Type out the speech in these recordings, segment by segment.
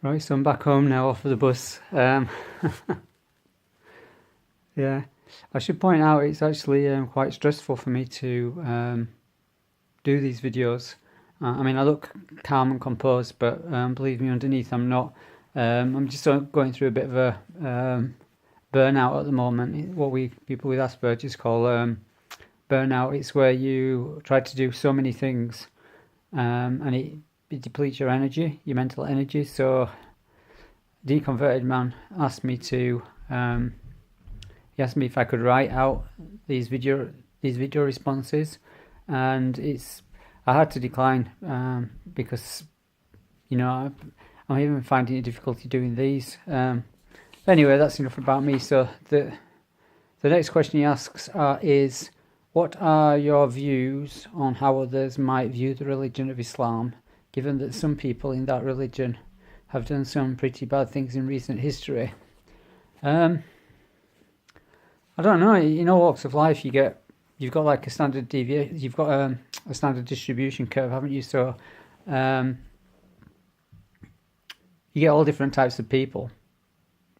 Right, so I'm back home now off of the bus. Yeah, I should point out it's actually quite stressful for me to do these videos. I mean, I look calm and composed, but believe me, underneath I'm not. I'm just going through a bit of a burnout at the moment. What we people with Asperger's call burnout. It's where you try to do so many things, and it depletes your energy, your mental energy. So Deconvertedman asked me to. He asked me if I could write out these video responses, and I had to decline because I'm even finding it difficulty doing these. Anyway, that's enough about me. So the next question he asks is, what are your views on how others might view the religion of Islam, given that some people in that religion have done some pretty bad things in recent history? I don't know. In all walks of life, you've got like a standard deviation. You've got a standard distribution curve, haven't you? So you get all different types of people.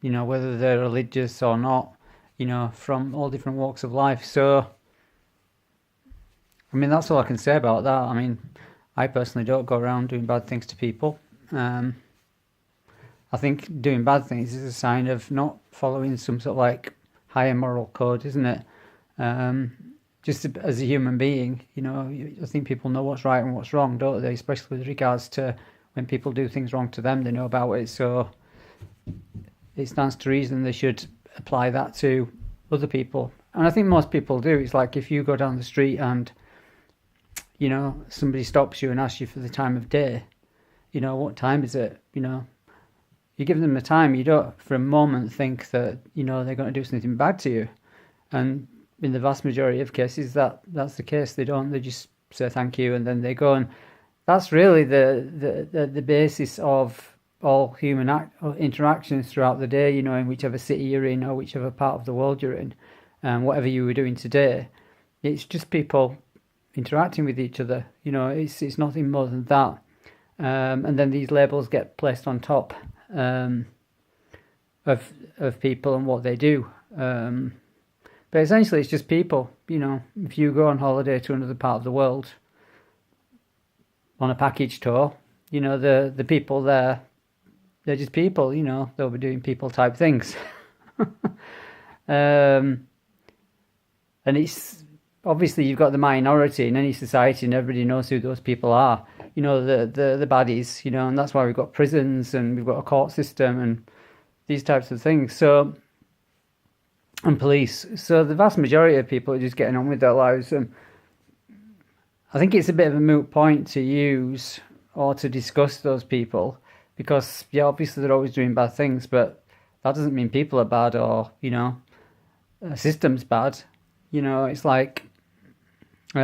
Whether they're religious or not. From all different walks of life. So I mean, that's all I can say about that. I mean, I personally don't go around doing bad things to people. I think doing bad things is a sign of not following some sort of like higher moral code, isn't it? Just as a human being, I think people know what's right and what's wrong, don't they? Especially with regards to when people do things wrong to them, they know about it. So it stands to reason they should apply that to other people. And I think most people do. It's like if you go down the street and, somebody stops you and asks you for the time of day, what time is it? You give them the time, you don't for a moment think that, they're going to do something bad to you. And in the vast majority of cases, that's the case. They don't, they just say thank you and then they go. And that's really the basis of all human interactions throughout the day, in whichever city you're in or whichever part of the world you're in. Whatever you were doing today, it's just people interacting with each other. It's nothing more than that. And then these labels get placed on top of people and what they do. But essentially it's just people. If you go on holiday to another part of the world on a package tour, the people there, they're just people. They'll be doing people type things. And it's obviously you've got the minority in any society and everybody knows who those people are. The baddies, and that's why we've got prisons and we've got a court system and these types of things. So, and police. So the vast majority of people are just getting on with their lives. And I think it's a bit of a moot point to use or to discuss those people because, yeah, obviously they're always doing bad things, but that doesn't mean people are bad or, a system's bad. It's like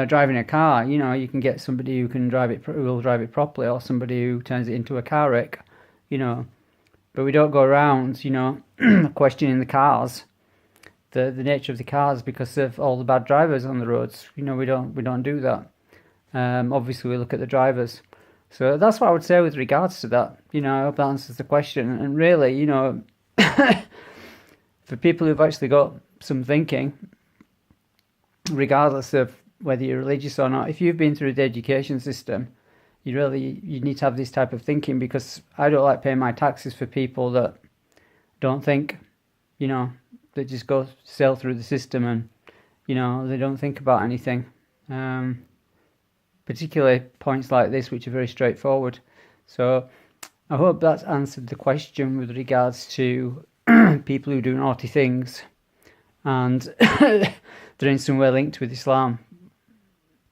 driving a car. You can get somebody who will drive it properly, or somebody who turns it into a car wreck. But we don't go around, questioning the cars, the nature of the cars because of all the bad drivers on the roads. We don't do that. Obviously, we look at the drivers. So that's what I would say with regards to that. I hope that answers the question. And really, for people who've actually got some thinking, regardless of whether you're religious or not, if you've been through the education system, you need to have this type of thinking because I don't like paying my taxes for people that don't think, they just go sail through the system and, they don't think about anything. Particularly points like this, which are very straightforward. So I hope that's answered the question with regards to people who do naughty things and they're in some way linked with Islam.